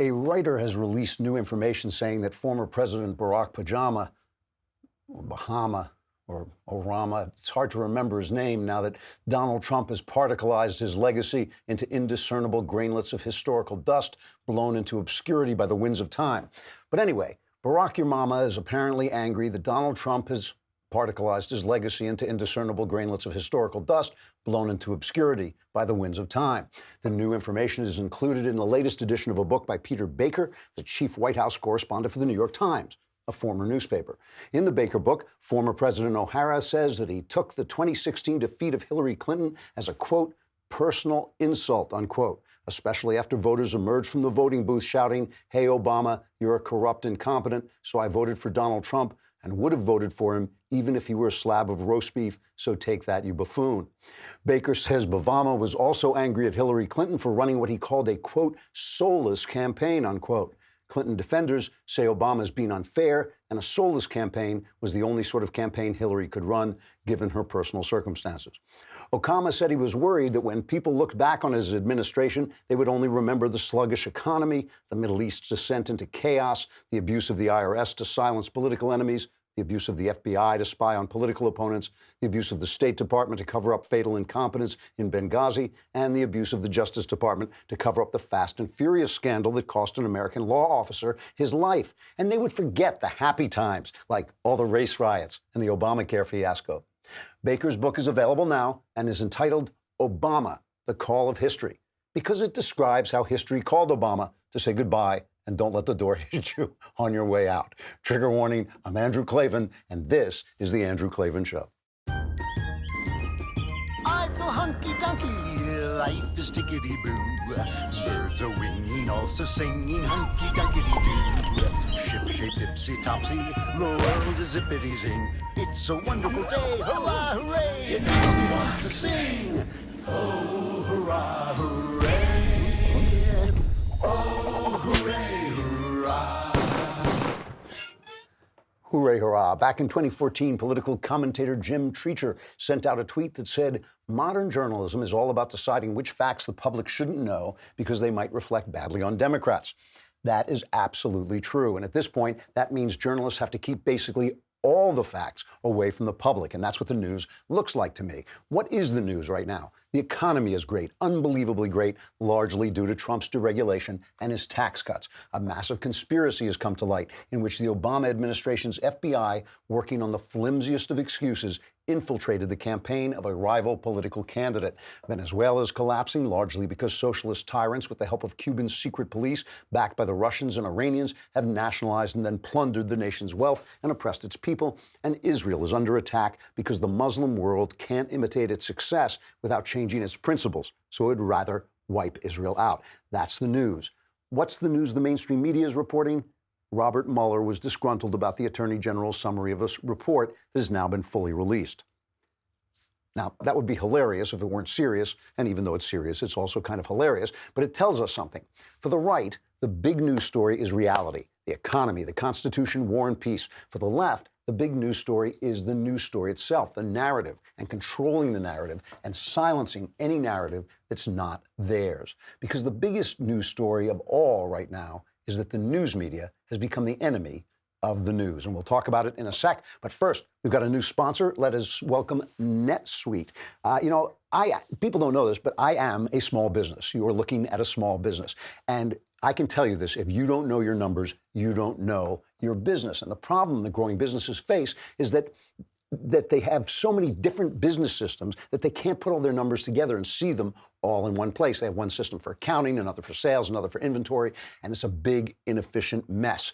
A writer has released new information saying that former President Barack Obama, or Orama, it's hard to remember his name now that Donald Trump has particleized his legacy into indiscernible grainlets of historical dust blown into obscurity by the winds of time. But anyway, Barack Obama is apparently angry that Donald Trump has particleized his legacy into indiscernible grainlets of historical dust blown into obscurity by the winds of time. The new information is included in the latest edition of a book by Peter Baker, the chief White House correspondent for the New York Times, a former newspaper. In the Baker book, former President O'Hara says that he took the 2016 defeat of Hillary Clinton as a, quote, personal insult, unquote, especially after voters emerged from the voting booth shouting, "Hey, Obama, you're a corrupt incompetent, so I voted for Donald Trump and would have voted for him even if he were a slab of roast beef, so take that, you buffoon." Baker says Obama was also angry at Hillary Clinton for running what he called a, quote, soulless campaign, unquote. Clinton defenders say Obama's being unfair, and a soulless campaign was the only sort of campaign Hillary could run, given her personal circumstances. Obama said he was worried that when people looked back on his administration, they would only remember the sluggish economy, the Middle East's descent into chaos, the abuse of the IRS to silence political enemies, the abuse of the FBI to spy on political opponents, the abuse of the State Department to cover up fatal incompetence in Benghazi, and the abuse of the Justice Department to cover up the Fast and Furious scandal that cost an American law officer his life. And they would forget the happy times, like all the race riots and the Obamacare fiasco. Baker's book is available now and is entitled Obama, The Call of History, because it describes how history called Obama to say goodbye and don't let the door hit you on your way out. Trigger warning, I'm Andrew Klavan, and this is The Andrew Klavan Show. I feel hunky-dunky, life is tickety-boo. Birds are winging, also singing hunky-dunky-doo. Ship-shaped, ipsy-topsy, the world is zippity-zing. It's a wonderful day, hurrah, hooray! It makes me want to sing. Oh, hurrah, hooray! Oh, hooray, hurrah! Hooray, hurrah. Back in 2014, political commentator Jim Treacher sent out a tweet that said, modern journalism is all about deciding which facts the public shouldn't know because they might reflect badly on Democrats. That is absolutely true. And at this point, that means journalists have to keep basically all the facts away from the public. And that's what the news looks like to me. What is the news right now? The economy is great, unbelievably great, largely due to Trump's deregulation and his tax cuts. A massive conspiracy has come to light in which the Obama administration's FBI, working on the flimsiest of excuses, infiltrated the campaign of a rival political candidate. Venezuela is collapsing largely because socialist tyrants, with the help of Cuban secret police, backed by the Russians and Iranians, have nationalized and then plundered the nation's wealth and oppressed its people. And Israel is under attack because the Muslim world can't imitate its success without changing its principles, so it would rather wipe Israel out. That's the news. What's the news the mainstream media is reporting? Robert Mueller was disgruntled about the Attorney General's summary of a report that has now been fully released. Now, that would be hilarious if it weren't serious, and even though it's serious, it's also kind of hilarious, but it tells us something. For the right, the big news story is reality, the economy, the Constitution, war and peace. For the left, the big news story is the news story itself, the narrative, and controlling the narrative and silencing any narrative that's not theirs. Because the biggest news story of all right now is that the news media has become the enemy of the news. And we'll talk about it in a sec. But first, we've got a new sponsor. Let us welcome NetSuite. People don't know this, but I am a small business. You are looking at a small business. And I can tell you this, if you don't know your numbers, you don't know your business. And the problem that growing businesses face is that they have so many different business systems that they can't put all their numbers together and see them all in one place. They have one system for accounting, another for sales, another for inventory, and it's a big, inefficient mess.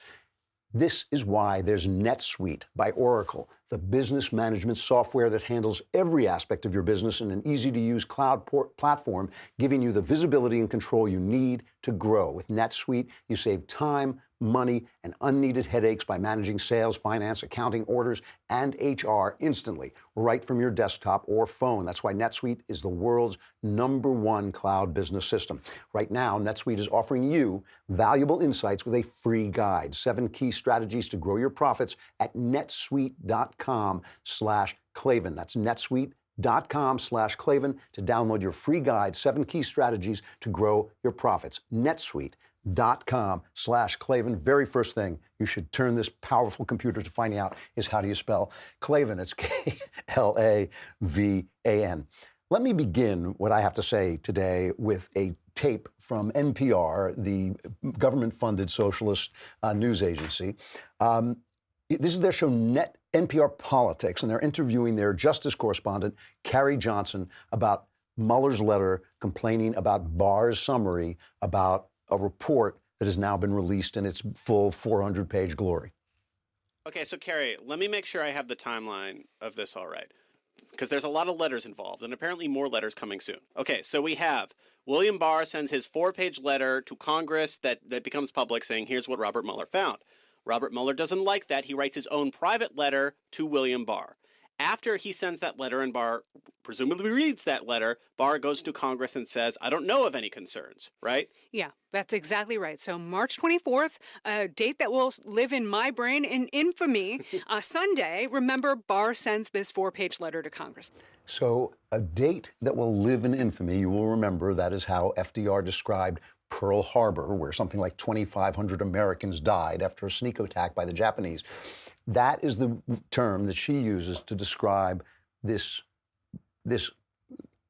This is why there's NetSuite by Oracle, the business management software that handles every aspect of your business in an easy-to-use cloud platform, giving you the visibility and control you need to grow. With NetSuite, you save time, money, and unneeded headaches by managing sales, finance, accounting, orders, and HR instantly, right from your desktop or phone. That's why NetSuite is the world's #1 cloud business system. Right now, NetSuite is offering you valuable insights with a free guide, 7 key strategies to grow your profits at netsuite.com/Klavan. That's netsuite.com/Klavan to download your free guide, 7 key strategies to grow your profits. NetSuite. Klavan. Very first thing you should turn this powerful computer to finding out is how do you spell Klavan? It's Klavan. Let me begin what I have to say today with a tape from NPR, the government-funded socialist news agency. This is their show, NPR Politics, and they're interviewing their justice correspondent, Carrie Johnson, about Mueller's letter complaining about Barr's summary about a report that has now been released in its full 400-page glory. Okay, so Carrie, let me make sure I have the timeline of this all right, because there's a lot of letters involved, and apparently more letters coming soon. Okay, so we have William Barr sends his 4-page letter to Congress that becomes public saying, here's what Robert Mueller found. Robert Mueller doesn't like that. He writes his own private letter to William Barr. After he sends that letter and Barr presumably reads that letter, Barr goes to Congress and says, I don't know of any concerns, right? Yeah, that's exactly right. So March 24th, a date that will live in my brain in infamy, Sunday, remember, Barr sends this 4-page letter to Congress. So a date that will live in infamy, you will remember, that is how FDR described Pearl Harbor, where something like 2,500 Americans died after a sneak attack by the Japanese. That is the term that she uses to describe this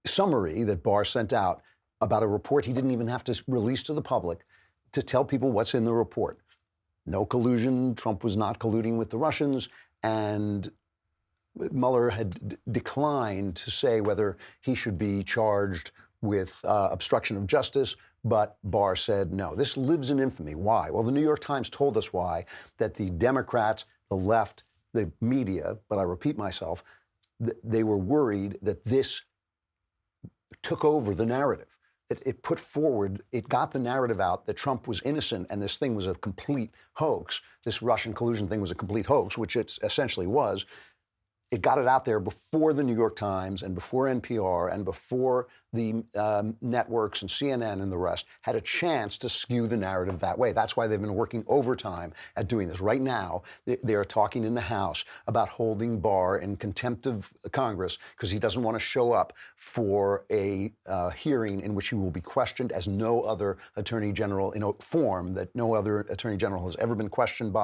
summary that Barr sent out about a report he didn't even have to release to the public to tell people what's in the report. No collusion, Trump was not colluding with the Russians, and Mueller had declined to say whether he should be charged with obstruction of justice, but Barr said no. This lives in infamy. Why? Well, the New York Times told us why, that the Democrats, the left, the media, but I repeat myself, they were worried that this took over the narrative. It put forward, it got the narrative out that Trump was innocent and this thing was a complete hoax. This Russian collusion thing was a complete hoax, which it essentially was. It got it out there before the New York Times and before NPR and before the networks and CNN and the rest had a chance to skew the narrative that way. That's why they've been working overtime at doing this. Right now, they are talking in the House about holding Barr in contempt of Congress because he doesn't want to show up for a hearing in which he will be questioned as no other attorney general, in a form that no other attorney general has ever been questioned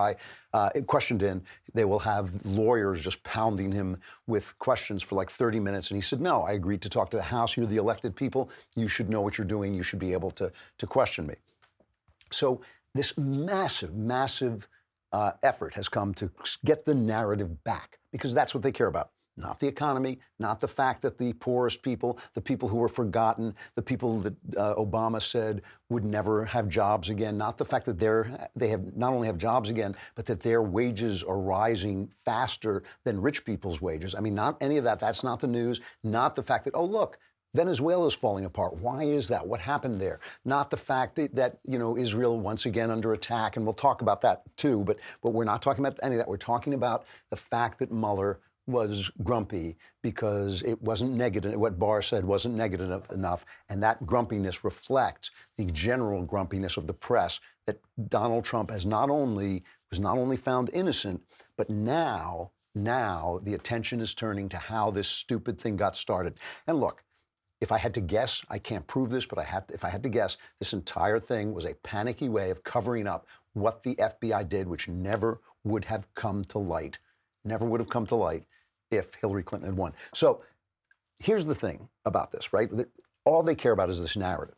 in. They will have lawyers just pounding him with questions for like 30 minutes. And he said, no, I agreed to talk to the House. You're the elected people. You should know what you're doing. You should be able to question me. So this massive effort has come to get the narrative back, because that's what they care about. Not the economy, not the fact that the poorest people, the people who were forgotten, the people that Obama said would never have jobs again, not the fact that they have not only have jobs again, but that their wages are rising faster than rich people's wages. I mean, not any of that. That's not the news. Not the fact that, oh, look, Venezuela's falling apart. Why is that? What happened there? Not the fact that Israel once again under attack, and we'll talk about that too, but we're not talking about any of that. We're talking about the fact that Mueller was grumpy because it wasn't negative. What Barr said wasn't negative enough, and that grumpiness reflects the general grumpiness of the press that Donald Trump was not only found innocent, but now the attention is turning to how this stupid thing got started. And look, if I had to guess, I can't prove this, but if I had to guess, this entire thing was a panicky way of covering up what the FBI did, which never would have come to light if Hillary Clinton had won. So here's the thing about this, right? All they care about is this narrative.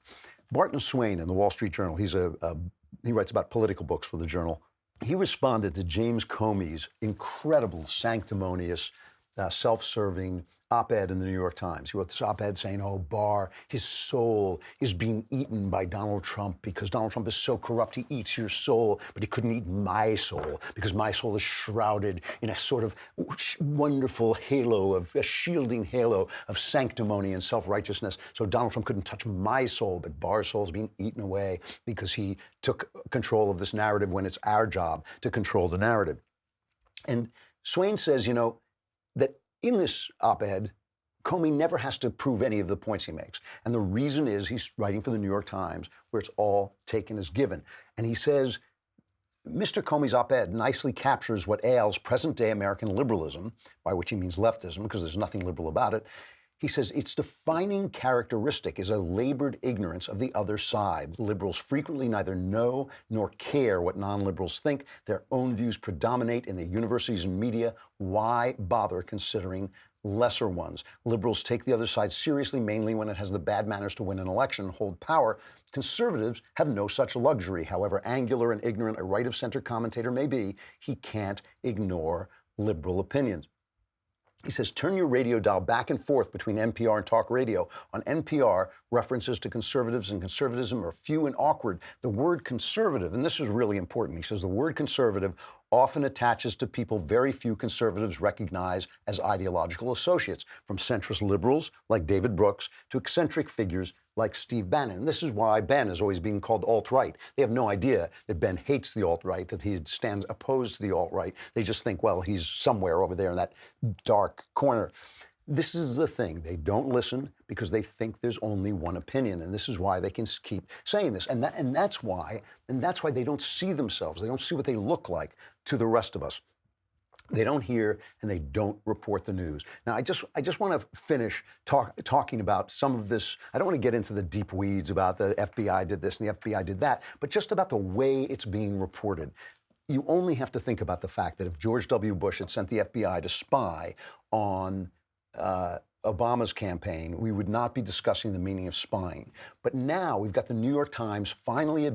Barton Swain in the Wall Street Journal, he writes about political books for the Journal. He responded to James Comey's incredible, sanctimonious, self-serving op-ed in the New York Times. He wrote this op-ed saying, oh, Barr, his soul is being eaten by Donald Trump because Donald Trump is so corrupt, he eats your soul, but he couldn't eat my soul because my soul is shrouded in a sort of wonderful a shielding halo of sanctimony and self-righteousness. So Donald Trump couldn't touch my soul, but Barr's soul is being eaten away because he took control of this narrative when it's our job to control the narrative. And Swain says, that in this op-ed, Comey never has to prove any of the points he makes. And the reason is he's writing for the New York Times, where it's all taken as given. And he says, Mr. Comey's op-ed nicely captures what ails present-day American liberalism, by which he means leftism, because there's nothing liberal about it. He says its defining characteristic is a labored ignorance of the other side. Liberals frequently neither know nor care what non-liberals think. Their own views predominate in the universities and media. Why bother considering lesser ones? Liberals take the other side seriously, mainly when it has the bad manners to win an election and hold power. Conservatives have no such luxury. However angular and ignorant a right-of-center commentator may be, he can't ignore liberal opinions. He says, turn your radio dial back and forth between NPR and talk radio. On NPR, references to conservatives and conservatism are few and awkward. The word conservative, and this is really important, he says the word conservative often attaches to people very few conservatives recognize as ideological associates, from centrist liberals like David Brooks to eccentric figures like Steve Bannon. And this is why Ben is always being called alt-right. They have no idea that Ben hates the alt-right, that he stands opposed to the alt-right. They just think, well, he's somewhere over there in that dark corner. This is the thing. They don't listen because they think there's only one opinion, and this is why they can keep saying this. And that's why they don't see themselves. They don't see what they look like to the rest of us. They don't hear and they don't report the news. Now, I just want to finish talking about some of this. I don't want to get into the deep weeds about the FBI did this and the FBI did that, but just about the way it's being reported. You only have to think about the fact that if George W. Bush had sent the FBI to spy on Obama's campaign, we would not be discussing the meaning of spying. But now we've got the New York Times finally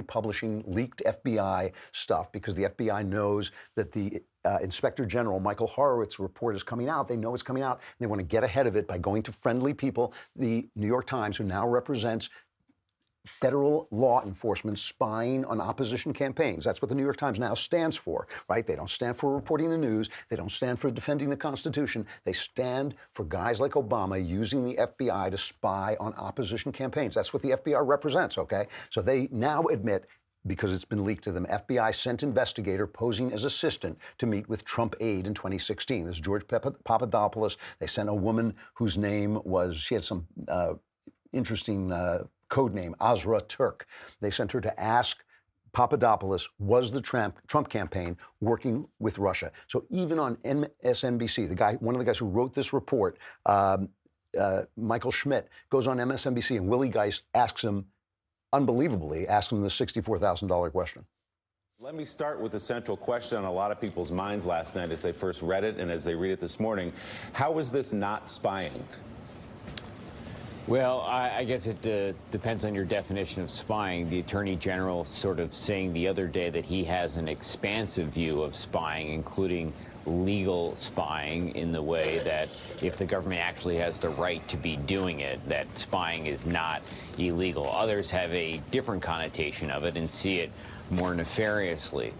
publishing leaked FBI stuff because the FBI knows that the Inspector General Michael Horowitz's report is coming out. They know it's coming out. And they want to get ahead of it by going to friendly people. The New York Times, who now represents federal law enforcement spying on opposition campaigns. That's what the New York Times now stands for, right? They don't stand for reporting the news. They don't stand for defending the Constitution. They stand for guys like Obama using the FBI to spy on opposition campaigns. That's what the FBI represents, okay? So they now admit, because it's been leaked to them, FBI sent investigator posing as assistant to meet with Trump aide in 2016. This is George Papadopoulos. They sent a woman whose name was, she had some interesting code name, Azra Turk. They sent her to ask Papadopoulos, was the Trump campaign working with Russia? So even on MSNBC, one of the guys who wrote this report, Michael Schmidt, goes on MSNBC, and Willie Geist unbelievably asks him the $64,000 question. Let me start with the central question on a lot of people's minds last night as they first read it and as they read it this morning. How is this not spying? Well, I guess it depends on your definition of spying. The Attorney General sort of saying the other day that he has an expansive view of spying, including legal spying, in the way that if the government actually has the right to be doing it, that spying is not illegal. Others have a different connotation of it and see it more nefariously.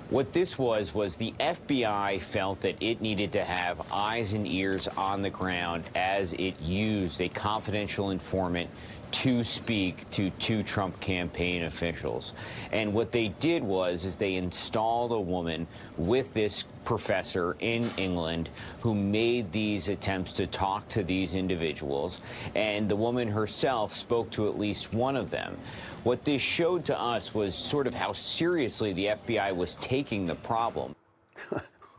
What this was the FBI felt that it needed to have eyes and ears on the ground as it used a confidential informant to speak to two Trump campaign officials. And what they did is they installed a woman with this professor in England who made these attempts to talk to these individuals, and the woman herself spoke to at least one of them. What this showed to us was sort of how seriously the FBI was taking the problem.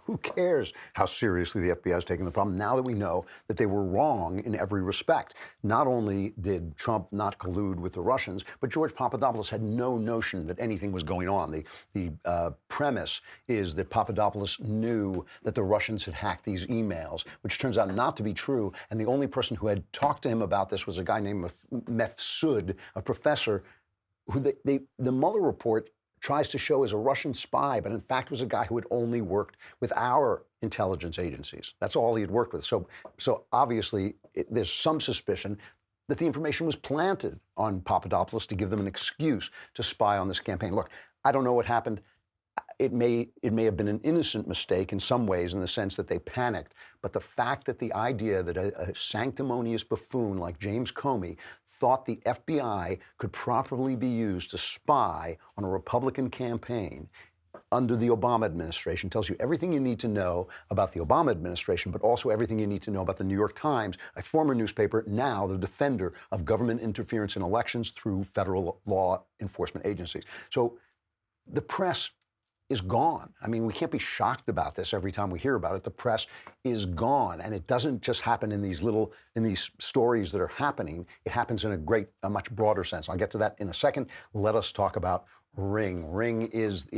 Who cares how seriously the FBI is taking the problem now that we know that they were wrong in every respect? Not only did Trump not collude with the Russians, but George Papadopoulos had no notion that anything was going on. The premise is that Papadopoulos knew that the Russians had hacked these emails, which turns out not to be true. And the only person who had talked to him about this was a guy named Mefsud, a professor who the Mueller report tries to show as a Russian spy, but in fact was a guy who had only worked with our intelligence agencies. That's all he had worked with. So obviously there's some suspicion that the information was planted on Papadopoulos to give them an excuse to spy on this campaign. Look, I don't know what happened. It may have been an innocent mistake in some ways, in the sense that they panicked. But the fact that the idea that a sanctimonious buffoon like James Comey thought the FBI could properly be used to spy on a Republican campaign under the Obama administration tells you everything you need to know about the Obama administration, but also everything you need to know about the New York Times, a former newspaper, now the defender of government interference in elections through federal law enforcement agencies. So the press is gone. I mean, we can't be shocked about this every time we hear about it. The press is gone, and it doesn't just happen in these stories that are happening. It happens in a much broader sense. I'll get to that in a second. Let us talk about Ring. Ring is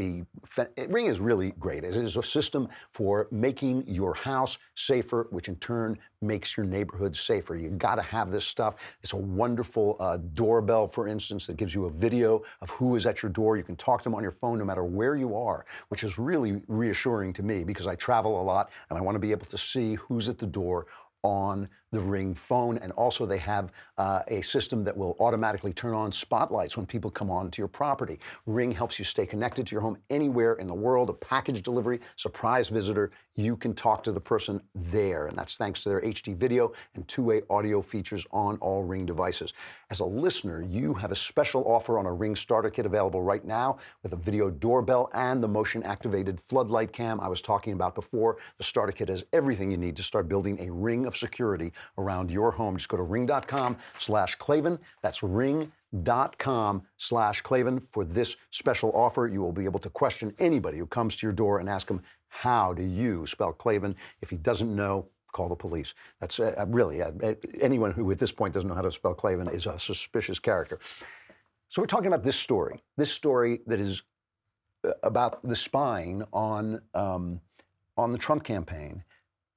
really great. It is a system for making your house safer, which in turn makes your neighborhood safer. You got to have this stuff. It's a wonderful doorbell, for instance, that gives you a video of who is at your door. You can talk to them on your phone no matter where you are, which is really reassuring to me because I travel a lot and I want to be able to see who's at the door on the Ring phone. And also they have a system that will automatically turn on spotlights when people come onto your property. Ring helps you stay connected to your home anywhere in the world. A package delivery, surprise visitor, you can talk to the person there. And that's thanks to their HD video and two-way audio features on all Ring devices. As a listener, you have a special offer on a Ring starter kit available right now with a video doorbell and the motion-activated floodlight cam I was talking about before. The starter kit has everything you need to start building a ring of security around your home. Just go to ring.com/Klavan. That's ring.com/Klavan for this special offer. You will be able to question anybody who comes to your door and ask them, how do you spell Klavan? If he doesn't know, call the police. That's anyone who at this point doesn't know how to spell Klavan is a suspicious character. So we're talking about this story that is about the spying on the Trump campaign.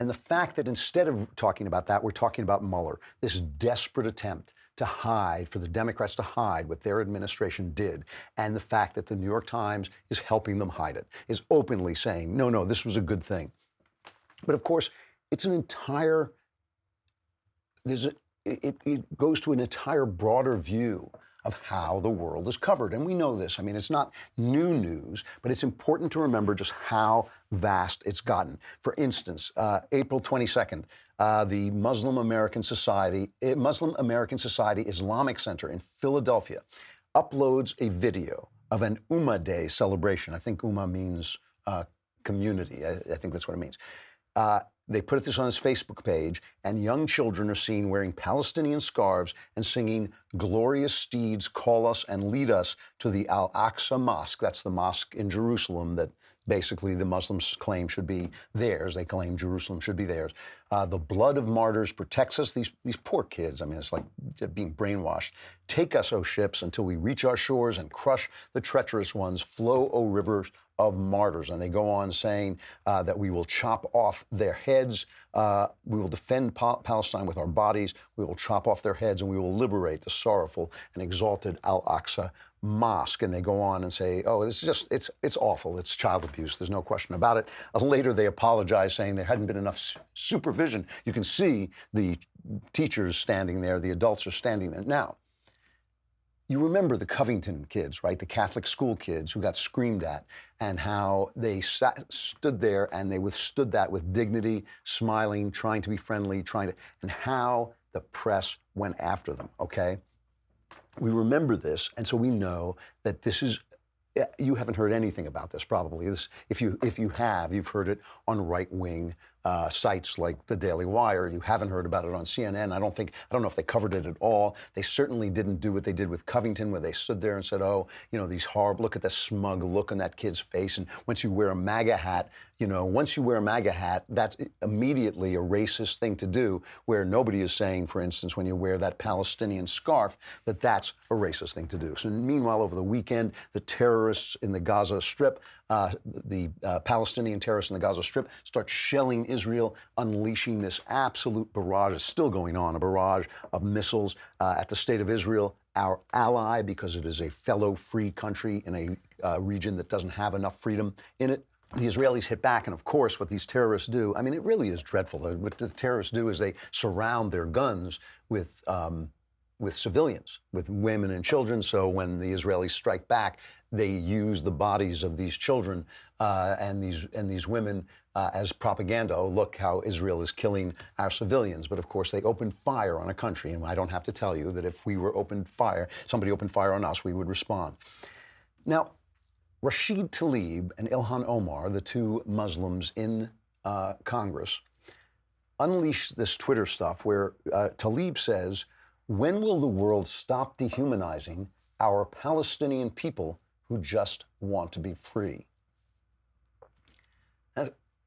And the fact that instead of talking about that, we're talking about Mueller, this desperate attempt to hide, for the Democrats to hide what their administration did, and the fact that the New York Times is helping them hide it, is openly saying, no, this was a good thing. But of course, it's it goes to an entire broader view of how the world is covered. And we know this. I mean, it's not new news, but it's important to remember just how vast it's gotten. For instance, April 22nd, the Muslim American Society Islamic Center in Philadelphia uploads a video of an Ummah Day celebration. I think Ummah means community. I think that's what it means. They put this on his Facebook page, and young children are seen wearing Palestinian scarves and singing "Glorious steeds call us and lead us to the Al-Aqsa Mosque." That's the mosque in Jerusalem that basically the Muslims claim should be theirs. They claim Jerusalem should be theirs. The blood of martyrs protects us. These poor kids, I mean, it's like being brainwashed. Take us, O ships, until we reach our shores and crush the treacherous ones. Flow, O rivers of martyrs. And they go on saying that we will chop off their heads. We will defend Palestine with our bodies. We will chop off their heads, and we will liberate the sorrowful and exalted Al-Aqsa Mosque. And they go on and say, oh, this is just, it's awful. It's child abuse. There's no question about it. Later, they apologize, saying there hadn't been enough supervision. You can see the teachers standing there. The adults are standing there. Now, you remember the Covington kids, right? The Catholic school kids who got screamed at, and how they stood there and they withstood that with dignity, smiling, trying to be friendly, and how the press went after them, okay? We remember this, and so we know that this is, you haven't heard anything about this probably. If you have, you've heard it on right-wing sites like the Daily Wire. You haven't heard about it on CNN. I don't know if they covered it at all. They certainly didn't do what they did with Covington, where they stood there and said, oh, these horrible, look at the smug look on that kid's face. And once you wear a MAGA hat, that's immediately a racist thing to do, where nobody is saying, for instance, when you wear that Palestinian scarf, that's a racist thing to do. So meanwhile, over the weekend, the terrorists in the Gaza Strip, the Palestinian terrorists in the Gaza Strip start shelling Israel, unleashing this absolute barrage. It's still going on, a barrage of missiles at the state of Israel, our ally, because it is a fellow free country in a region that doesn't have enough freedom in it. The Israelis hit back, and of course, what these terrorists do, I mean, it really is dreadful. What the terrorists do is they surround their guns with civilians, with women and children. So when the Israelis strike back, they use the bodies of these children and these women as propaganda. Oh, look how Israel is killing our civilians. But of course, they opened fire on a country, and I don't have to tell you that if somebody opened fire on us, we would respond. Now, Rashid Tlaib and Ilhan Omar, the two Muslims in Congress, unleashed this Twitter stuff where Tlaib says, when will the world stop dehumanizing our Palestinian people who just want to be free?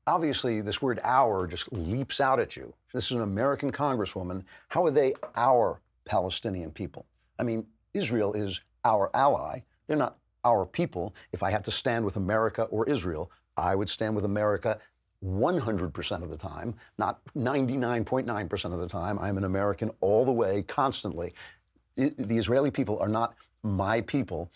obviously this word our just leaps out at you. This is an American congresswoman. How are they our Palestinian people? I mean, Israel is our ally. They're not our people. If I had to stand with America or Israel, I would stand with America 100% of the time, not 99.9% of the time. I'm an American all the way, constantly. The Israeli people are not my people,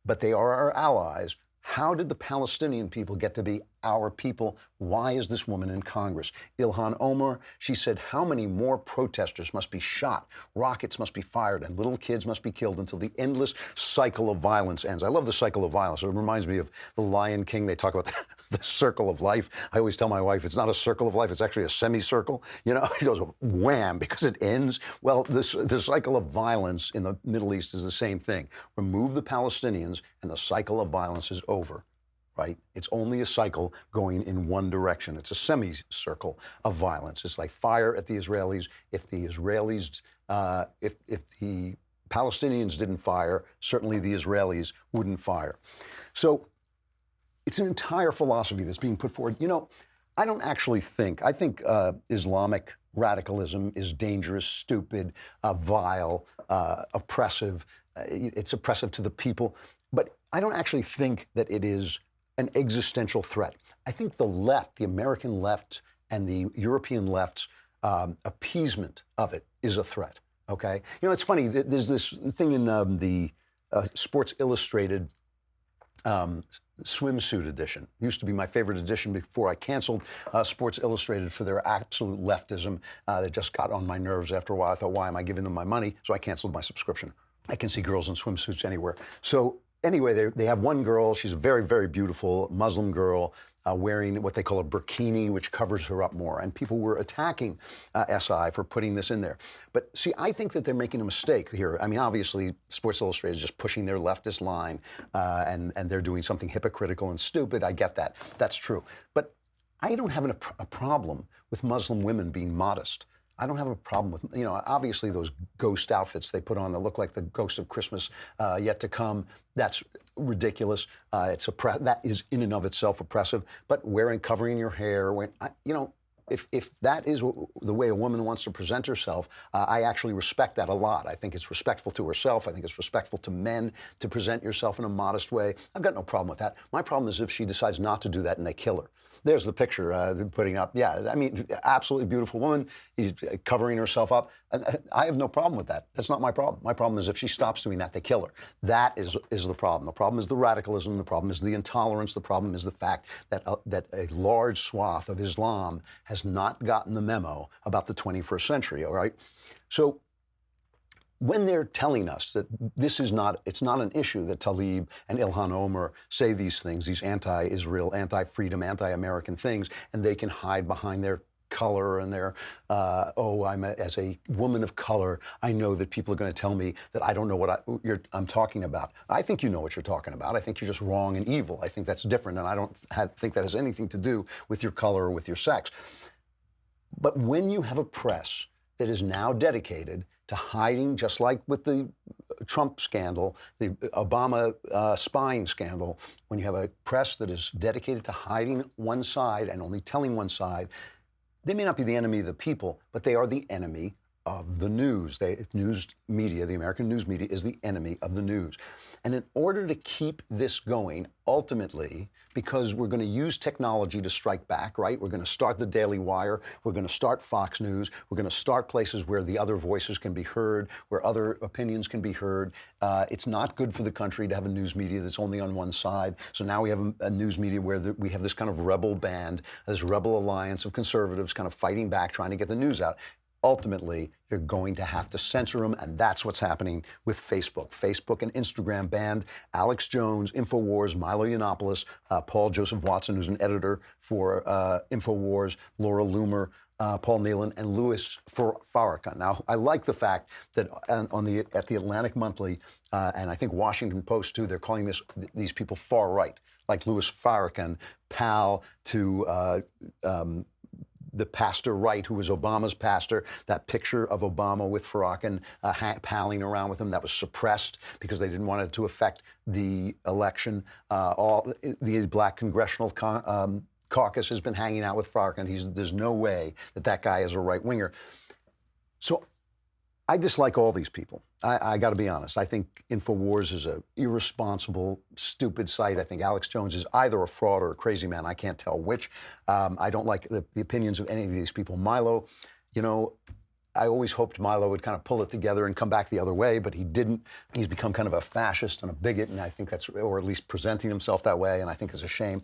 but they are our allies. How did the Palestinian people get to be our people? Why is this woman in Congress? Ilhan Omar, she said, how many more protesters must be shot, rockets must be fired, and little kids must be killed until the endless cycle of violence ends? I love the cycle of violence. It reminds me of The Lion King. They talk about the circle of life. I always tell my wife, it's not a circle of life, it's actually a semicircle. You know, she goes, wham, because it ends. Well, the cycle of violence in the Middle East is the same thing. Remove the Palestinians, and the cycle of violence is over. Right? It's only a cycle going in one direction. It's a semicircle of violence. It's like fire at the Israelis. If the Israelis, if the Palestinians didn't fire, certainly the Israelis wouldn't fire. So it's an entire philosophy that's being put forward. You know, I don't actually think, I think Islamic radicalism is dangerous, stupid, vile, oppressive. It's oppressive to the people. But I don't actually think that it is an existential threat. I think the left, the American left and the European left's appeasement of it is a threat, okay? You know, it's funny, there's this thing in the Sports Illustrated swimsuit edition. It used to be my favorite edition before I canceled Sports Illustrated for their absolute leftism that just got on my nerves after a while. I thought, why am I giving them my money? So I canceled my subscription. I can see girls in swimsuits anywhere. So anyway, they have one girl. She's a very, very beautiful Muslim girl wearing what they call a burkini, which covers her up more. And people were attacking SI for putting this in there. But see, I think that they're making a mistake here. I mean, obviously, Sports Illustrated is just pushing their leftist line, and they're doing something hypocritical and stupid. I get that. That's true. But I don't have a problem with Muslim women being modest. I don't have a problem with, you know, obviously those ghost outfits they put on that look like the ghost of Christmas yet to come. That's ridiculous. That is in and of itself oppressive. But covering your hair, you know, if that is the way a woman wants to present herself, I actually respect that a lot. I think it's respectful to herself. I think it's respectful to men to present yourself in a modest way. I've got no problem with that. My problem is if she decides not to do that and they kill her. There's the picture they're putting up. Yeah, I mean, absolutely beautiful woman. He's covering herself up. I have no problem with that. That's not my problem. My problem is if she stops doing that, they kill her. That is the problem. The problem is the radicalism. The problem is the intolerance. The problem is the fact that a large swath of Islam has not gotten the memo about the 21st century, all right? So when they're telling us that it's not an issue that Tlaib and Ilhan Omar say these things, these anti-Israel, anti-freedom, anti-American things, and they can hide behind their color and their, as a woman of color, I know that people are going to tell me that I don't know what I'm talking about. I think you know what you're talking about. I think you're just wrong and evil. I think that's different, and I don't think that has anything to do with your color or with your sex. But when you have a press that is now dedicated to hiding, just like with the Trump scandal, the Obama spying scandal, when you have a press that is dedicated to hiding one side and only telling one side, they may not be the enemy of the people, but they are the enemy of the news. News media, the American news media, is the enemy of the news. And in order to keep this going, ultimately, because we're going to use technology to strike back, right? We're going to start the Daily Wire. We're going to start Fox News. We're going to start places where the other voices can be heard, where other opinions can be heard. It's not good for the country to have a news media that's only on one side. So now we have a news media where we have this kind of rebel band, this rebel alliance of conservatives kind of fighting back, trying to get the news out. Ultimately, you're going to have to censor them, and that's what's happening with Facebook. Facebook and Instagram banned Alex Jones, INFOWARS, Milo Yiannopoulos, Paul Joseph Watson, who's an editor for INFOWARS, Laura Loomer, Paul Nealon, and Louis Farrakhan. Now, I like the fact that at the Atlantic Monthly, and I think Washington Post too, they're calling these people far right, like Louis Farrakhan, pal to the pastor Wright, who was Obama's pastor. That picture of Obama with Farrakhan palling around with him, that was suppressed because they didn't want it to affect the election. All the black congressional caucus has been hanging out with Farc, and there's no way that guy is a right-winger. So I dislike all these people. I got to be honest. I think INFOWARS is a irresponsible, stupid site. I think Alex Jones is either a fraud or a crazy man. I can't tell which. I don't like the opinions of any of these people. Milo, you know, I always hoped Milo would kind of pull it together and come back the other way, but he didn't. He's become kind of a fascist and a bigot, and I think that's, or at least presenting himself that way, and I think it's a shame.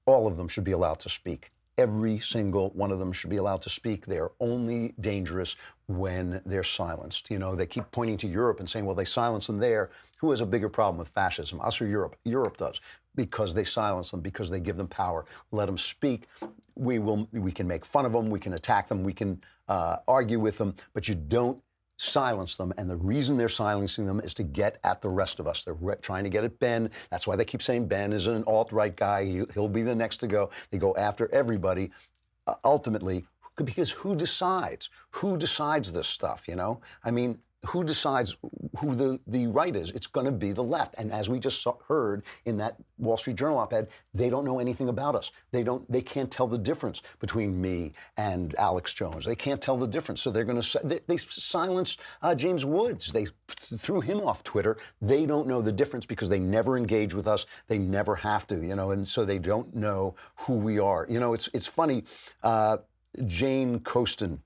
All of them should be allowed to speak. Every single one of them should be allowed to speak. They're only dangerous when they're silenced. You know, they keep pointing to Europe and saying, well, they silence them there. Who has a bigger problem with fascism, us or Europe? Europe does, because they silence them, because they give them power. Let them speak. We can make fun of them. We can attack them. We can argue with them, but you don't silence them. And the reason they're silencing them is to get at the rest of us. They're trying to get at Ben. That's why they keep saying Ben is an alt-right guy. He'll be the next to go. They go after everybody, ultimately, because who decides? Who decides this stuff, you know? I mean, who decides who the right is? It's going to be the left. And as we just heard in that Wall Street Journal op-ed, they don't know anything about us. They can't tell the difference between me and Alex Jones. They can't tell the difference. So they're going to, they silenced James Woods. They threw him off Twitter. They don't know the difference because they never engage with us. They never have to, you know, and so they don't know who we are. You know, it's funny, Jane Coaston,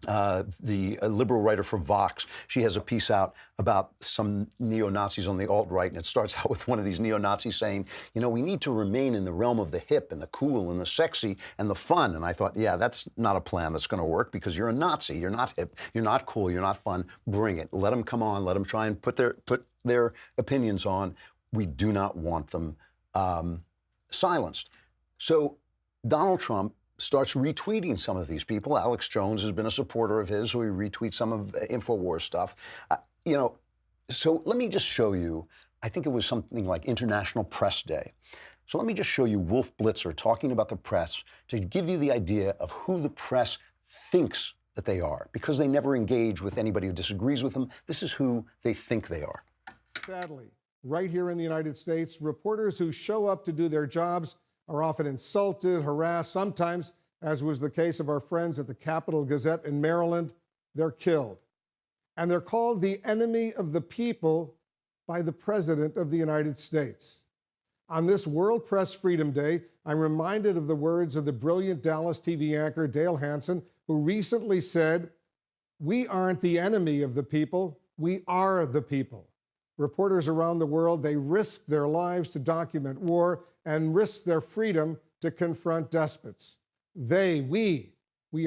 the liberal writer for Vox, she has a piece out about some neo-Nazis on the alt-right, and it starts out with one of these neo-Nazis saying, you know, we need to remain in the realm of the hip and the cool and the sexy and the fun. And I thought, yeah, that's not a plan that's going to work because you're a Nazi. You're not hip. You're not cool. You're not fun. Bring it. Let them come on. Let them try and put their opinions on. We do not want them silenced. So Donald Trump starts retweeting some of these people. Alex Jones has been a supporter of his, so he retweets some of INFOWARS stuff. You know, so let me just show you, I think it was something like International Press Day. So let me just show you Wolf Blitzer talking about the press to give you the idea of who the press thinks that they are, because they never engage with anybody who disagrees with them. This is who they think they are. Sadly, right here in the United States, reporters who show up to do their jobs are often insulted, harassed, sometimes, as was the case of our friends at the Capital Gazette in Maryland, they're killed. And they're called the enemy of the people by the President of the United States. On this World Press Freedom Day, I'm reminded of the words of the brilliant Dallas TV anchor Dale Hansen, who recently said, "We aren't the enemy of the people, we are the people." Reporters around the world, they risk their lives to document war and risk their freedom to confront despots. We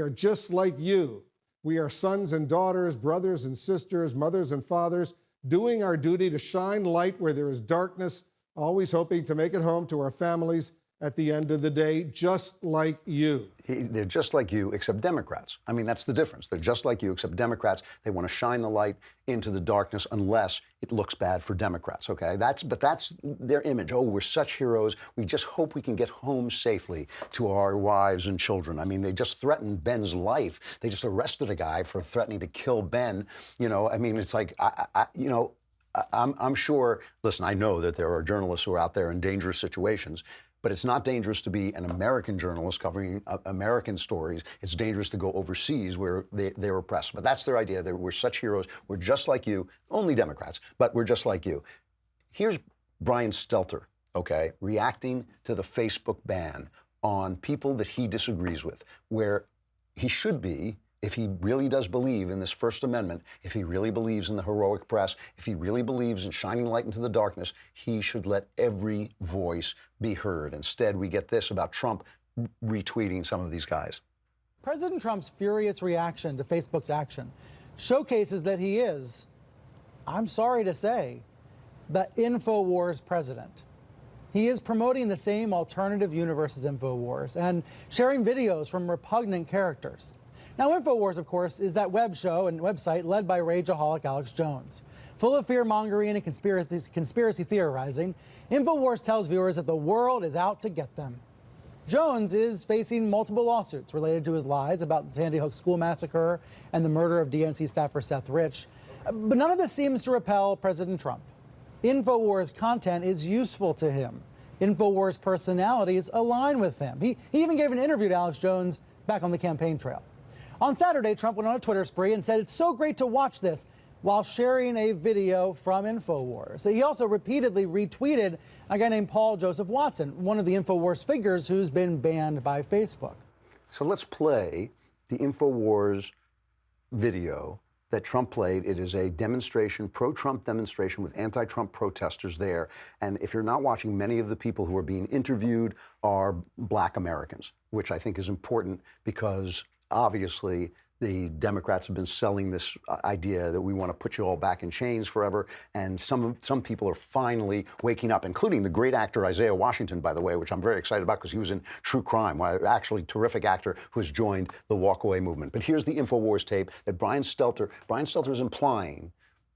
are just like you. We are sons and daughters, brothers and sisters, mothers and fathers, doing our duty to shine light where there is darkness, always hoping to make it home to our families at the end of the day, just like you. They're just like you, except Democrats. I mean, that's the difference. They're just like you, except Democrats. They want to shine the light into the darkness unless it looks bad for Democrats, okay? But that's their image. Oh, we're such heroes. We just hope we can get home safely to our wives and children. I mean, they just threatened Ben's life. They just arrested a guy for threatening to kill Ben. You know, I mean, it's like, I'm sure, listen, I know that there are journalists who are out there in dangerous situations, but it's not dangerous to be an American journalist covering American stories. It's dangerous to go overseas where they're oppressed. But that's their idea. We're such heroes. We're just like you. Only Democrats, but we're just like you. Here's Brian Stelter, okay, reacting to the Facebook ban on people that he disagrees with, where he should be, if he really does believe in this First Amendment, if he really believes in the heroic press, if he really believes in shining light into the darkness, he should let every voice be heard. Instead, we get this about Trump retweeting some of these guys. President Trump's furious reaction to Facebook's action showcases that he is, I'm sorry to say, the INFOWARS president. He is promoting the same alternative universe as INFOWARS and sharing videos from repugnant characters. Now, INFOWARS, of course, is that web show and website led by rageaholic Alex Jones. Full of fear-mongering and conspiracy theorizing, INFOWARS tells viewers that the world is out to get them. Jones is facing multiple lawsuits related to his lies about the Sandy Hook school massacre and the murder of DNC staffer Seth Rich. But none of this seems to repel President Trump. INFOWARS content is useful to him. INFOWARS personalities align with him. He even gave an interview to Alex Jones back on the campaign trail. On Saturday, Trump went on a Twitter spree and said, "It's so great to watch this," while sharing a video from INFOWARS. He also repeatedly retweeted a guy named Paul Joseph Watson, one of the INFOWARS figures who's been banned by Facebook. So let's play the INFOWARS video that Trump played. It is a demonstration, pro-Trump demonstration with anti-Trump protesters there. And if you're not watching, many of the people who are being interviewed are Black Americans, which I think is important because obviously the Democrats have been selling this idea that we want to put you all back in chains forever. And some people are finally waking up, including the great actor Isaiah Washington, by the way, which I'm very excited about because he was in True Crime, actually terrific actor who has joined the walkaway movement. But here's the INFOWARS tape that Brian Stelter is implying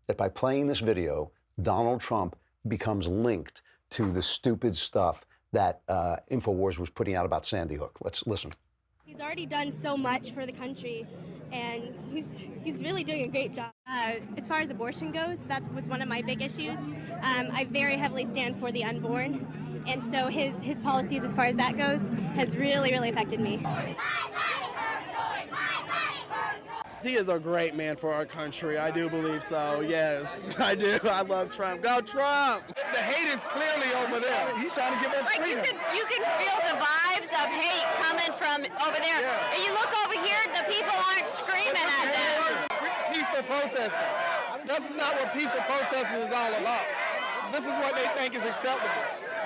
that by playing this video, Donald Trump becomes linked to the stupid stuff that INFOWARS was putting out about Sandy Hook. Let's listen. He's already done so much for the country, and he's really doing a great job. As far as abortion goes, that was one of my big issues. I very heavily stand for the unborn, and so his policies as far as that goes has really, really affected me. He is a great man for our country. I do believe so. Yes, I do. I love Trump. Go Trump! The hate is clearly over there. He's trying to give us freedom. You can feel the vibes of hate coming from over there. Yeah. And you look over here, the people aren't screaming at them. Peaceful protesting. This is not what peaceful protesting is all about. This is what they think is acceptable.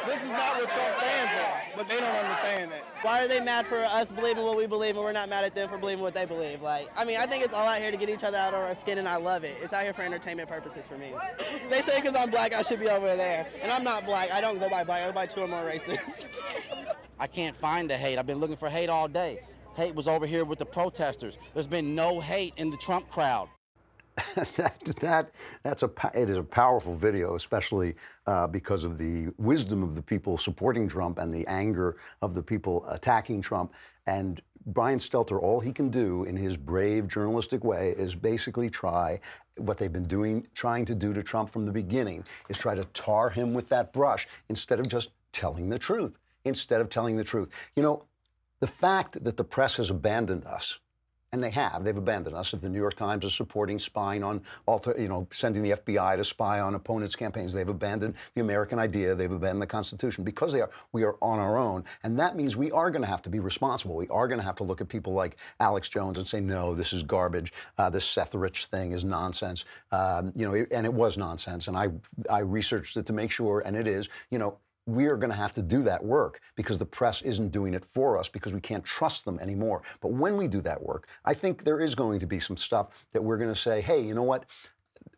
This is not what Trump stands for, but they don't understand that. Why are they mad for us believing what we believe and we're not mad at them for believing what they believe? I think it's all out here to get each other out of our skin, and I love it. It's out here for entertainment purposes for me. They say because I'm black, I should be over there, and I'm not black. I don't go by black. I go by 2 or more races. I can't find the hate. I've been looking for hate all day. Hate was over here with the protesters. There's been no hate in the Trump crowd. It is a powerful video, especially because of the wisdom of the people supporting Trump and the anger of the people attacking Trump. And Brian Stelter, all he can do in his brave journalistic way is basically try what they've been trying to do to Trump from the beginning, is try to tar him with that brush instead of just telling the truth. You know, the fact that the press has abandoned us, and they've abandoned us. If the New York Times is supporting spying on, sending the FBI to spy on opponents' campaigns, they've abandoned the American idea, they've abandoned the Constitution. Because we are on our own, and that means we are going to have to be responsible. We are going to have to look at people like Alex Jones and say, no, this is garbage. This Seth Rich thing is nonsense. And it was nonsense. And I researched it to make sure, and it is, we are going to have to do that work because the press isn't doing it for us because we can't trust them anymore. But when we do that work, I think there is going to be some stuff that we're going to say, hey, you know what?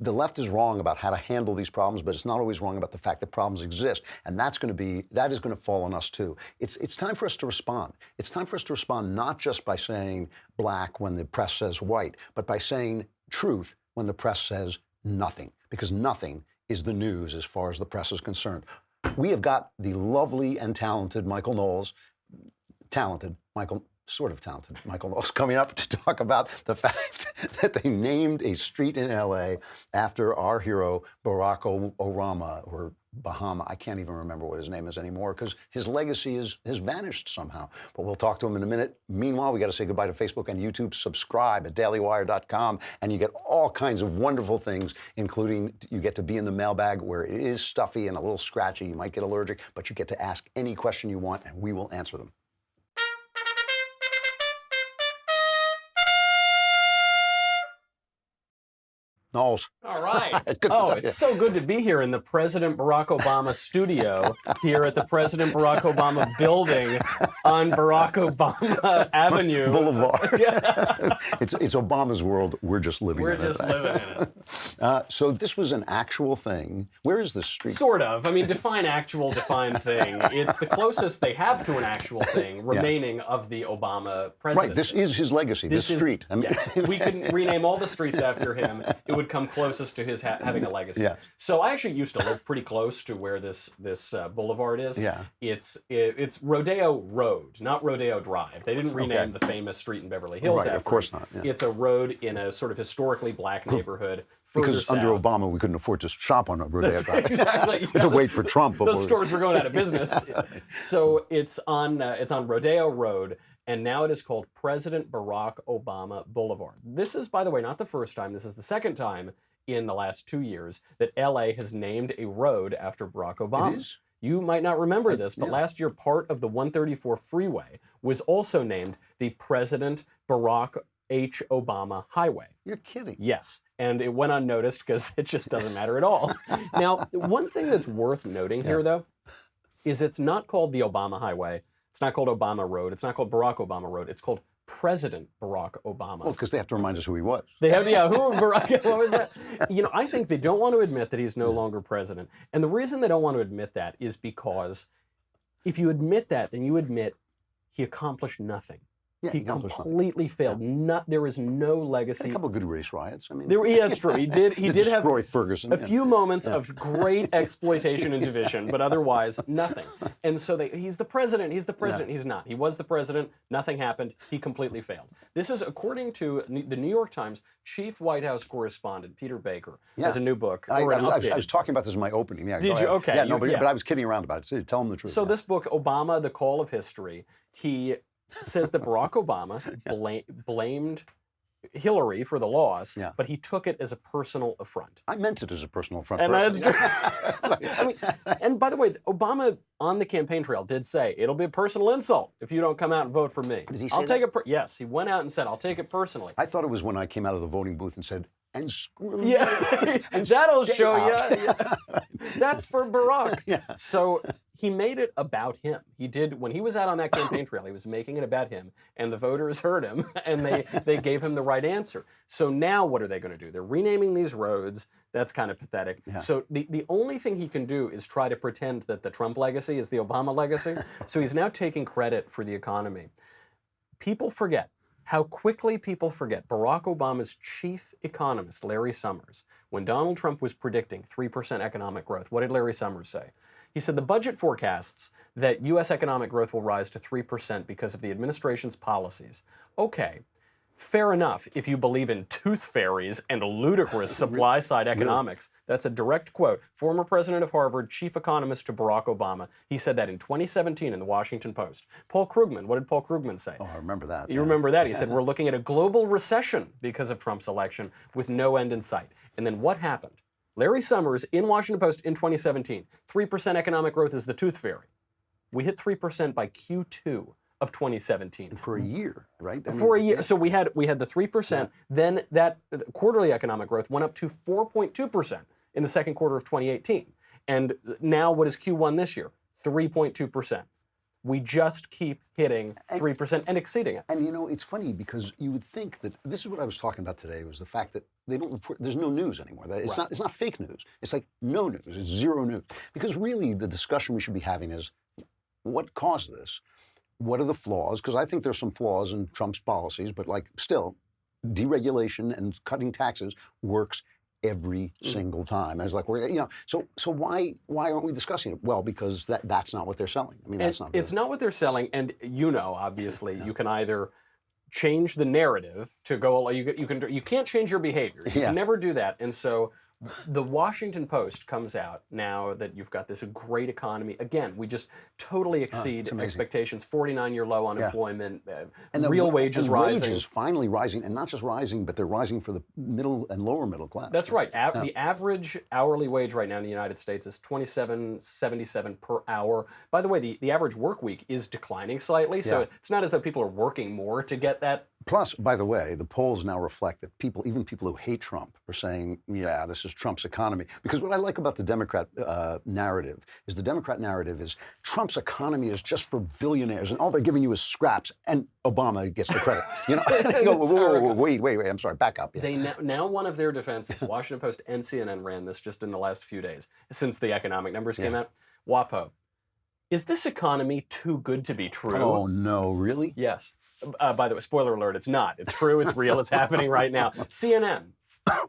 The left is wrong about how to handle these problems, but it's not always wrong about the fact that problems exist. And that is going to fall on us too. It's time for us to respond. It's time for us to respond not just by saying black when the press says white, but by saying truth when the press says nothing, because nothing is the news as far as the press is concerned. We have got the lovely and talented Michael Knowles, sort of talented Michael Knowles, coming up to talk about the fact that they named a street in LA after our hero, Barack Obama, or Bahama. I can't even remember what his name is anymore because his legacy has vanished somehow. But we'll talk to him in a minute. Meanwhile, we got to say goodbye to Facebook and YouTube. Subscribe at dailywire.com, and you get all kinds of wonderful things, including you get to be in the mailbag where it is stuffy and a little scratchy. You might get allergic, but you get to ask any question you want, and we will answer them. Knowles. All right. It's so good to be here in the President Barack Obama studio here at the President Barack Obama building on Barack Obama Avenue. Boulevard. Yeah. It's Obama's world. We're just living in it. We're just living in it. So this was an actual thing. Where is this street? Sort of. I mean, define thing. It's the closest they have to an actual thing remaining of the Obama presidency. Right. This is his legacy, this street. Yes. We could rename all the streets after him. It would would come closest to his having a legacy. Yeah. So I actually used to live pretty close to where this boulevard is. Yeah. It's Rodeo Road, not Rodeo Drive. They didn't rename the famous street in Beverly Hills. Right, of course not. Yeah. It's a road in a sort of historically black neighborhood. Because under south. Obama, we couldn't afford to shop on Rodeo Drive. Exactly. To wait for Trump. Those stores were going out of business. So it's on Rodeo Road, and now it is called President Barack Obama Boulevard. This is, by the way, not the first time. This is the second time in the last 2 years that LA has named a road after Barack Obama. It is? You might not remember this, but last year part of the 134 freeway was also named the President Barack H. Obama Highway. You're kidding. Yes, and it went unnoticed because it just doesn't matter at all. Now, one thing that's worth noting here, though, is it's not called the Obama Highway. It's not called Obama Road. It's not called Barack Obama Road. It's called President Barack Obama. Well, because they have to remind us who he was. They have, who Barack, what was that? I think they don't want to admit that he's no longer president. And the reason they don't want to admit that is because if you admit that, then you admit he accomplished nothing. Yeah, he completely failed. There is no legacy. A couple of good race riots. I mean, that's true. He did have Ferguson. A few moments of great exploitation and division, but otherwise nothing. And so he's the president. He's the president. He's not. He was the president. Nothing happened. He completely failed. This is according to the New York Times chief White House correspondent Peter Baker has a new book. I was talking about this in my opening. Yeah, did you? Okay. Yeah, but I was kidding around about it. So tell him the truth. So this book, Obama: The Call of History, he says that Barack Obama blamed Hillary for the loss, but he took it as a personal affront. I meant it as a personal affront. And that's and by the way, Obama on the campaign trail did say it'll be a personal insult if you don't come out and vote for me. Did he say I'll take it. Yes, he went out and said, "I'll take it personally." I thought it was when I came out of the voting booth and said, "And screw you." Yeah, and that'll show you. That's for Barack. So he made it about him. He did, when he was out on that campaign trail, he was making it about him, and the voters heard him, and they gave him the right answer. So now what are they going to do? They're renaming these roads. That's kind of pathetic. Yeah. So the only thing he can do is try to pretend that the Trump legacy is the Obama legacy. So he's now taking credit for the economy. People forget. How quickly people forget. Barack Obama's chief economist, Larry Summers, when Donald Trump was predicting 3% economic growth, what did Larry Summers say? He said the budget forecasts that U.S. economic growth will rise to 3% because of the administration's policies. Okay, fair enough if you believe in tooth fairies and ludicrous supply-side economics. That's a direct quote. Former president of Harvard, chief economist to Barack Obama. He said that in 2017 in the Washington Post. Paul Krugman, what did Paul Krugman say? Oh, I remember that. You remember that? He said, we're looking at a global recession because of Trump's election with no end in sight. And then what happened? Larry Summers in Washington Post in 2017, 3% economic growth is the tooth fairy. We hit 3% by Q2 of 2017. And for a year, right? For a year. So we had the 3%, then that quarterly economic growth went up to 4.2% in the second quarter of 2018. And now what is Q1 this year? 3.2%. We just keep hitting 3% and exceeding it. And it's funny because you would think that this is what I was talking about today, was the fact that they don't report, there's no news anymore. It's not fake news. It's like no news. It's zero news. Because really the discussion we should be having is what caused this? What are the flaws? Because I think there's some flaws in Trump's policies, but still, deregulation and cutting taxes works every single time. And it's like, so why aren't we discussing it? Well, because that's not what they're selling. I mean, it's not what they're selling. And obviously, you can either change the narrative to go, you can't change your behavior. You can never do that. And so the Washington Post comes out now that you've got this great economy. Again, we just totally exceed expectations. 49-year low unemployment, and real wages rising. Wages finally rising, and not just rising, but they're rising for the middle and lower middle class. That's right. The average hourly wage right now in the United States is $27.77 per hour. By the way, the average work week is declining slightly, so it's not as though people are working more to get that. Plus, by the way, the polls now reflect that even people who hate Trump are saying, yeah, this is Trump's economy. Because what I like about the Democrat narrative is Trump's economy is just for billionaires, and all they're giving you is scraps, and Obama gets the credit. Whoa, wait, I'm sorry, back up. They now one of their defenses, Washington Post and CNN ran this just in the last few days, since the economic numbers came out. WAPO, is this economy too good to be true? Oh, no, really? Yes. By the way, spoiler alert, it's not. It's true, it's real, it's happening right now. CNN,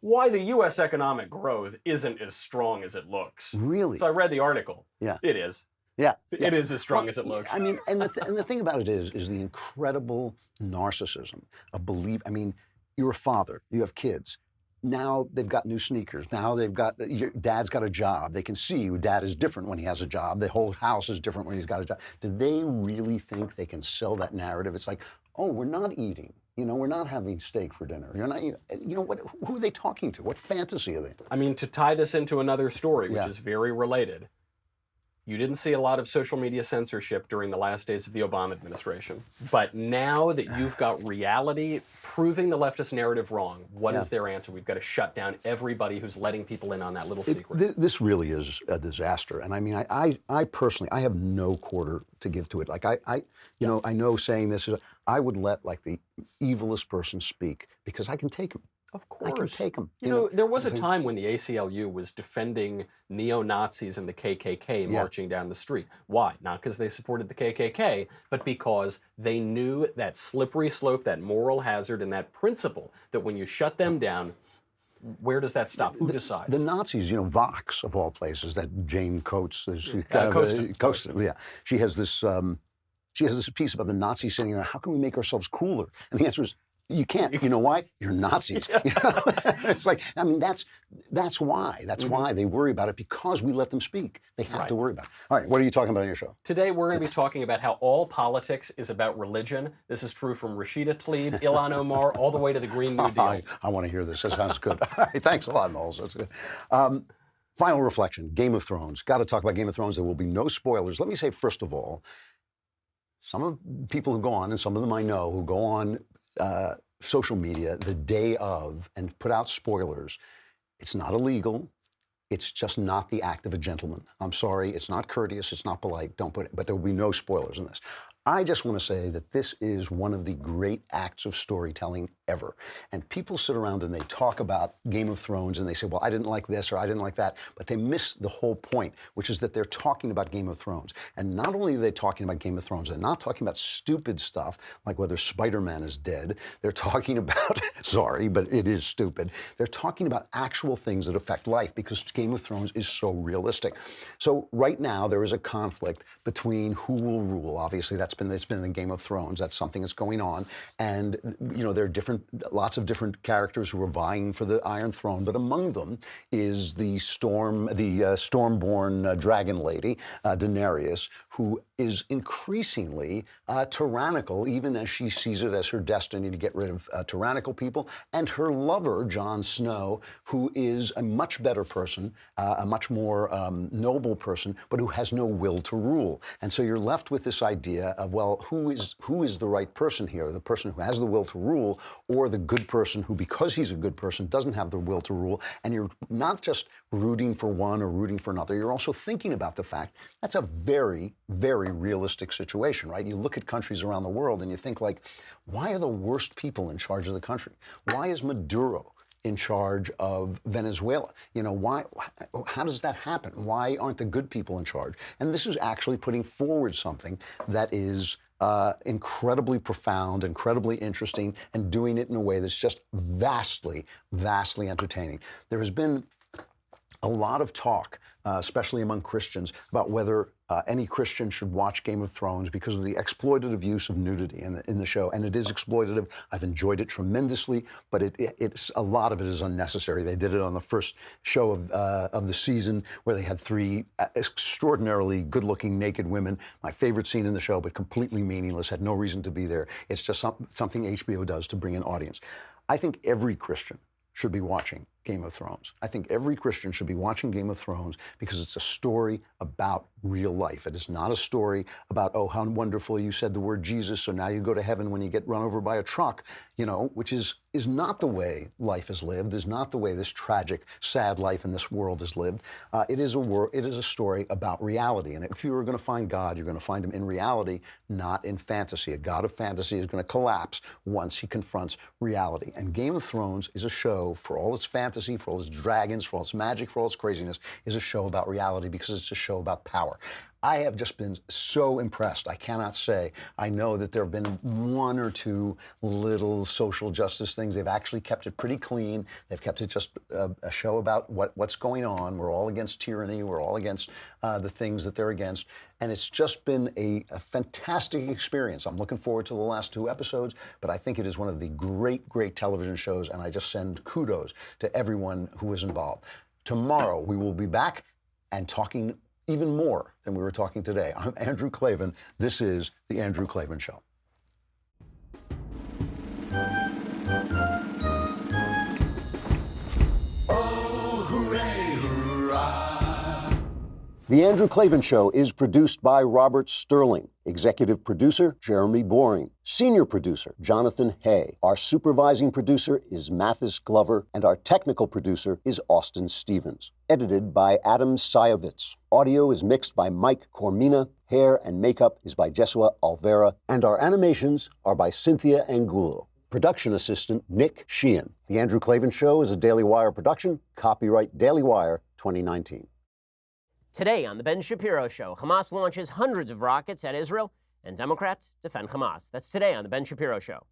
why the U.S. economic growth isn't as strong as it looks. Really? So I read the article. Yeah. It is. Yeah. It is as strong as it looks. I mean, and the thing about it is the incredible narcissism of belief. I mean, you're a father, you have kids. Now they've got new sneakers. Now they've got, your dad's got a job. They can see your dad is different when he has a job. The whole house is different when he's got a job. Do they really think they can sell that narrative? It's like, oh, we're not eating. You know, we're not having steak for dinner. You're not, you know, what? Who are they talking to? What fantasy are they? I mean, to tie this into another story, which Yeah. is very related, you didn't see a lot of social media censorship during the last days of the Obama administration. But now that you've got reality proving the leftist narrative wrong, what is their answer? We've got to shut down everybody who's letting people in on that little secret. This really is a disaster. And I mean, I personally, I have no quarter to give to it. Like you know, I know saying this is, I would let like the evilest person speak because I can take him. Of course. I can take them. You know, there was a time when the ACLU was defending neo-Nazis and the KKK marching down the street. Why? Not because they supported the KKK, but because they knew that slippery slope, that moral hazard, and that principle that when you shut them down, where does that stop? Who decides? The Nazis, you know, Vox of all places, that Jane Coates, Coates. Yeah, she has this piece about the Nazis saying, how can we make ourselves cooler? And the answer is, you can't. You know why? You're Nazis. You know? It's like, I mean, that's why. That's why they worry about it, because we let them speak. They have to worry about it. All right, what are you talking about on your show? Today, we're going to be talking about how all politics is about religion. This is true from Rashida Tlaib, Ilhan Omar, all the way to the Green New Deal. I want to hear this. That sounds good. All right, thanks a lot, Knowles. That's good. Final reflection, Game of Thrones. Got to talk about Game of Thrones. There will be no spoilers. Let me say, first of all, some of the people who go on, and some of them I know, who go on social media the day of and put out spoilers, it's not illegal. It's just not the act of a gentleman. I'm sorry, it's not courteous, it's not polite, don't put it, but there will be no spoilers in this. I just want to say that this is one of the great acts of storytelling ever. And people sit around and they talk about Game of Thrones and they say, well, I didn't like this or I didn't like that, but they miss the whole point, which is that they're talking about Game of Thrones. And not only are they talking about Game of Thrones, they're not talking about stupid stuff like whether Spider-Man is dead. They're talking about, sorry, but it is stupid. They're talking about actual things that affect life, because Game of Thrones is so realistic. So right now there is a conflict between who will rule. Obviously it's been in the Game of Thrones. That's something that's going on. And, you know, there are lots of different characters who are vying for the Iron Throne, but among them is the Stormborn dragon lady, Daenerys, who is increasingly tyrannical, even as she sees it as her destiny to get rid of tyrannical people, and her lover, Jon Snow, who is a much better person, a much more noble person, but who has no will to rule. And so you're left with this idea of, well, who is the right person here? The person who has the will to rule, or the good person who, because he's a good person, doesn't have the will to rule? And you're not just rooting for one or rooting for another. You're also thinking about the fact that's a very, very realistic situation, right? You look at countries around the world and you think, like, why are the worst people in charge of the country? Why is Maduro in charge of Venezuela? You know, how does that happen? Why aren't the good people in charge? And this is actually putting forward something that is incredibly profound, incredibly interesting, and doing it in a way that's just vastly, vastly entertaining. There has been a lot of talk, especially among Christians, about whether any Christian should watch Game of Thrones because of the exploitative use of nudity in the show. And it is exploitative. I've enjoyed it tremendously, but it's a lot of it is unnecessary. They did it on the first show of the season, where they had 3 extraordinarily good-looking naked women. My favorite scene in the show, but completely meaningless, had no reason to be there. It's just something HBO does to bring an audience. I think every Christian should be watching Game of Thrones. I think every Christian should be watching Game of Thrones because it's a story about real life. It is not a story about, oh, how wonderful you said the word Jesus, so now you go to heaven when you get run over by a truck, you know, which is not the way life is lived, is not the way this tragic, sad life in this world is lived. It is a story about reality. And if you are going to find God, you're going to find him in reality, not in fantasy. A God of fantasy is going to collapse once he confronts reality. And Game of Thrones is a show, for all its fantasy, for all its dragons, for all its magic, for all its craziness, is a show about reality, because it's a show about power. I have just been so impressed. I cannot say. I know that there have been one or two little social justice things. They've actually kept it pretty clean. They've kept it just a show about what's going on. We're all against tyranny. We're all against the things that they're against. And it's just been a fantastic experience. I'm looking forward to the last 2 episodes, but I think it is one of the great, great television shows, and I just send kudos to everyone who is involved. Tomorrow, we will be back and talking even more than we were talking today. I'm Andrew Klavan. This is The Andrew Klavan Show. Oh, hooray, hurrah. The Andrew Klavan Show is produced by Robert Sterling. Executive producer, Jeremy Boring. Senior producer, Jonathan Hay. Our supervising producer is Mathis Glover, and our technical producer is Austin Stevens. Edited by Adam Sayevitz. Audio is mixed by Mike Cormina. Hair and makeup is by Jesua Alvera. And our animations are by Cynthia Angulo. Production assistant, Nick Sheehan. The Andrew Klavan Show is a Daily Wire production. Copyright Daily Wire 2019. Today on The Ben Shapiro Show, Hamas launches hundreds of rockets at Israel, and Democrats defend Hamas. That's today on The Ben Shapiro Show.